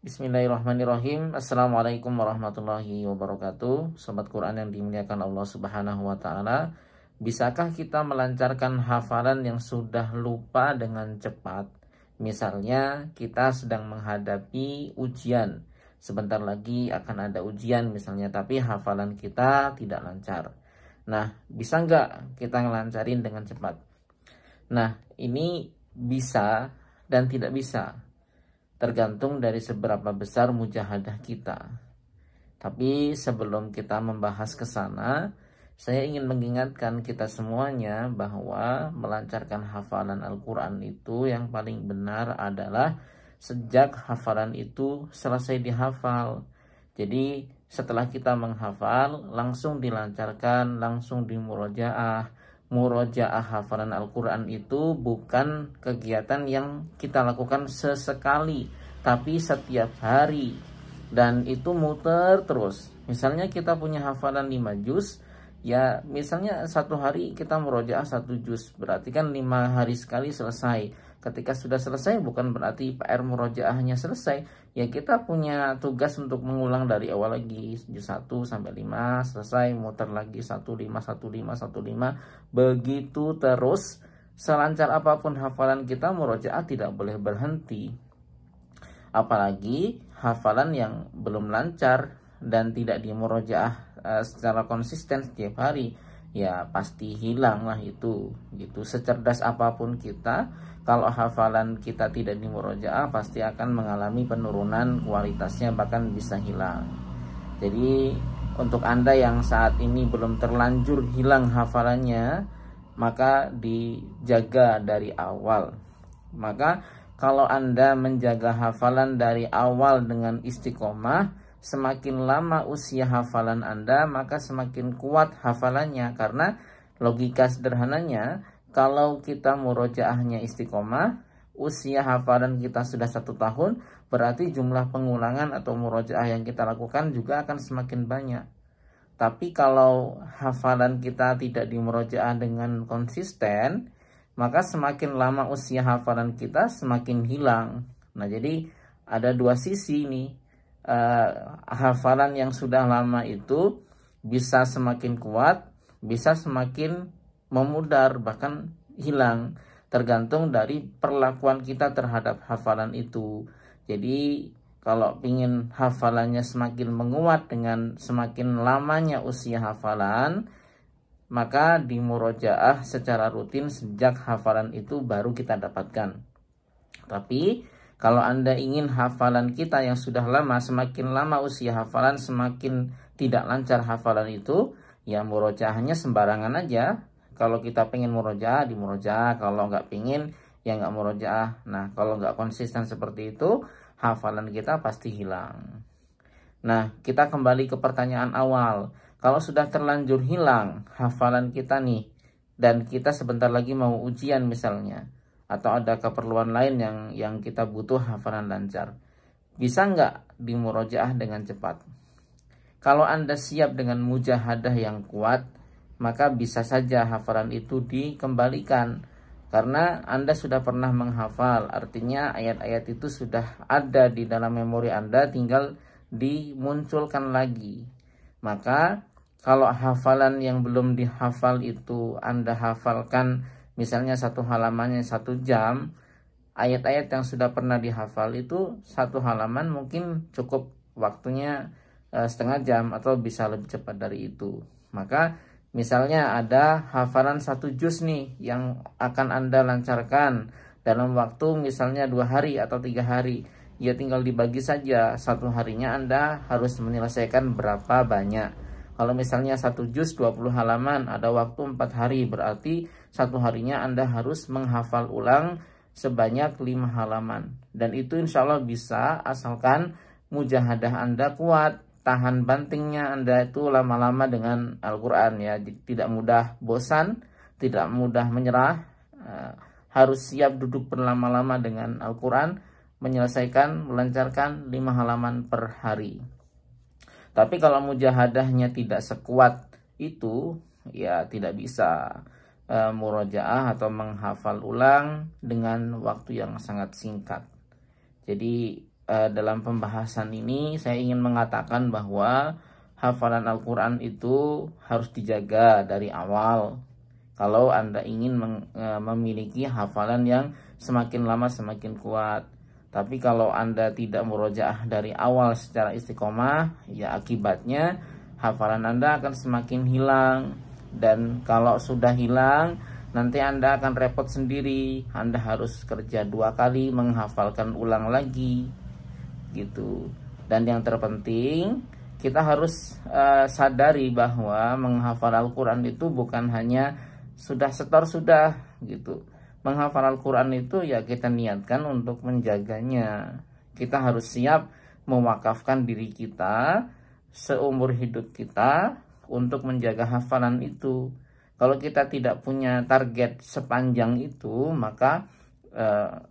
Bismillahirrahmanirrahim. Assalamualaikum warahmatullahi wabarakatuh. Sobat Quran yang dimuliakan Allah Subhanahu wa Ta'ala, bisakah kita melancarkan hafalan yang sudah lupa dengan cepat? Misalnya kita sedang menghadapi ujian, sebentar lagi akan ada ujian misalnya, tapi hafalan kita tidak lancar. Nah, bisa nggak kita ngelancarin dengan cepat? Nah, ini bisa dan tidak bisa, tergantung dari seberapa besar mujahadah kita. Tapi sebelum kita membahas ke sana, saya ingin mengingatkan kita semuanya bahwa melancarkan hafalan Al-Quran itu yang paling benar adalah sejak hafalan itu selesai dihafal. Jadi setelah kita menghafal, langsung dilancarkan, langsung dimurojaah. Murojaah hafalan Al-Quran itu bukan kegiatan yang kita lakukan sesekali, tapi setiap hari, dan itu muter terus. Misalnya kita punya hafalan 5 juz, ya misalnya satu hari kita murojaah 1 juz, berarti kan 5 hari sekali selesai. Ketika sudah selesai bukan berarti PR murojaahnya selesai, ya kita punya tugas untuk mengulang dari awal lagi, juz 1 sampai 5 selesai, muter lagi 1 5 1 5 1 5, begitu terus. Selancar apapun hafalan kita, murojaah tidak boleh berhenti. Apalagi hafalan yang belum lancar dan tidak dimurojaah secara konsisten setiap hari, ya pasti hilang lah itu gitu. Secerdas apapun kita, kalau hafalan kita tidak dimurojaah pasti akan mengalami penurunan kualitasnya, bahkan bisa hilang. Jadi untuk Anda yang saat ini belum terlanjur hilang hafalannya, maka dijaga dari awal. Maka kalau Anda menjaga hafalan dari awal dengan istiqomah, semakin lama usia hafalan Anda, maka semakin kuat hafalannya. Karena logika sederhananya, kalau kita murojaahnya istiqomah, usia hafalan kita sudah 1 tahun, berarti jumlah pengulangan atau murojaah yang kita lakukan juga akan semakin banyak. Tapi kalau hafalan kita tidak dimurojaah dengan konsisten, maka semakin lama usia hafalan kita semakin hilang. Nah, jadi ada dua sisi nih. Hafalan yang sudah lama itu bisa semakin kuat, bisa semakin memudar, bahkan hilang, tergantung dari perlakuan kita terhadap hafalan itu. Jadi kalau ingin hafalannya semakin menguat dengan semakin lamanya usia hafalan, maka dimurojaah secara rutin sejak hafalan itu baru kita dapatkan. Tapi kalau Anda ingin hafalan kita yang sudah lama, semakin lama usia hafalan semakin tidak lancar hafalan itu, ya murojaahnya sembarangan aja. Kalau kita pengen murojaah, dimurojaah. Kalau nggak pengen, ya nggak murojaah. Nah, kalau nggak konsisten seperti itu, hafalan kita pasti hilang. Nah, kita kembali ke pertanyaan awal. Kalau sudah terlanjur hilang hafalan kita nih, dan kita sebentar lagi mau ujian misalnya, atau ada keperluan lain yang kita butuh hafalan lancar, bisa nggak dimurojaah dengan cepat? Kalau Anda siap dengan mujahadah yang kuat, maka bisa saja hafalan itu dikembalikan. Karena Anda sudah pernah menghafal, artinya ayat-ayat itu sudah ada di dalam memori Anda, tinggal dimunculkan lagi. Maka kalau hafalan yang belum dihafal itu Anda hafalkan, misalnya satu halamannya 1 jam, ayat-ayat yang sudah pernah dihafal itu 1 halaman mungkin cukup waktunya setengah jam atau bisa lebih cepat dari itu. Maka misalnya ada hafalan 1 juz nih yang akan Anda lancarkan dalam waktu misalnya 2 hari atau 3 hari. Ya tinggal dibagi saja, 1 harinya Anda harus menyelesaikan berapa banyak. Kalau misalnya 1 juz 20 halaman, ada waktu 4 hari, berarti 1 harinya Anda harus menghafal ulang sebanyak 5 halaman. Dan itu insya Allah bisa, asalkan mujahadah Anda kuat, tahan bantingnya Anda itu lama-lama dengan Al-Quran, ya. Tidak mudah bosan, tidak mudah menyerah, harus siap duduk berlama-lama dengan Al-Quran, menyelesaikan, melancarkan 5 halaman per hari. Tapi kalau mujahadahnya tidak sekuat itu, ya tidak bisa murojaah atau menghafal ulang dengan waktu yang sangat singkat. Jadi dalam pembahasan ini saya ingin mengatakan bahwa hafalan Al-Quran itu harus dijaga dari awal. Kalau Anda ingin memiliki hafalan yang semakin lama semakin kuat. Tapi kalau Anda tidak murojaah dari awal secara istiqomah, ya akibatnya hafalan Anda akan semakin hilang. Dan kalau sudah hilang, nanti Anda akan repot sendiri. Anda harus kerja 2 kali menghafalkan ulang lagi gitu. Dan yang terpenting, kita harus sadari bahwa menghafal Al-Quran itu bukan hanya sudah setor sudah gitu. Menghafal Al-Quran itu ya kita niatkan untuk menjaganya. Kita harus siap mewakafkan diri kita seumur hidup kita untuk menjaga hafalan itu. Kalau kita tidak punya target sepanjang itu, maka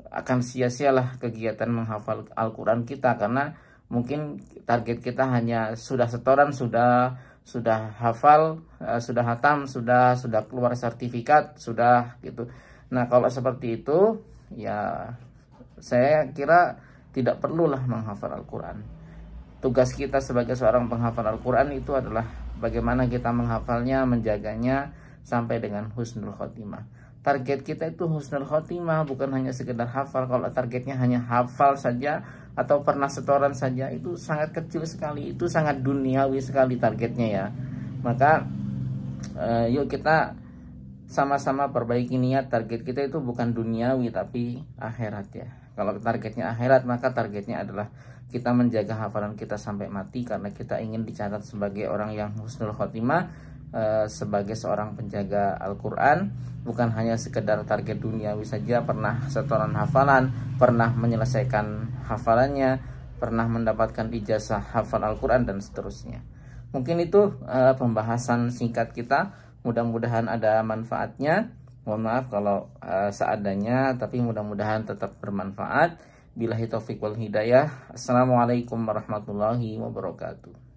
akan sia-sialah kegiatan menghafal Al-Quran kita, karena mungkin target kita hanya sudah setoran, sudah hafal, sudah hatam, sudah keluar sertifikat, sudah gitu. Nah, kalau seperti itu ya saya kira tidak perlulah menghafal Al-Quran. Tugas kita sebagai seorang penghafal Al-Quran itu adalah bagaimana kita menghafalnya, menjaganya sampai dengan husnul khotimah. Target kita itu husnul khotimah, bukan hanya sekedar hafal. Kalau targetnya hanya hafal saja atau pernah setoran saja, itu sangat kecil sekali, itu sangat duniawi sekali targetnya ya. Maka yuk kita sama-sama perbaiki niat. Target kita itu bukan duniawi tapi akhirat ya. Kalau targetnya akhirat, maka targetnya adalah kita menjaga hafalan kita sampai mati, karena kita ingin dicatat sebagai orang yang husnul khotimah, sebagai seorang penjaga Al-Quran. Bukan hanya sekedar target duniawi saja, pernah setoran hafalan, pernah menyelesaikan hafalannya, pernah mendapatkan ijazah hafal Al-Quran, dan seterusnya. Mungkin itu pembahasan singkat kita. Mudah-mudahan ada manfaatnya. Mohon maaf kalau seadanya, tapi mudah-mudahan tetap bermanfaat. Billahi taufiq wal hidayah. Assalamualaikum warahmatullahi wabarakatuh.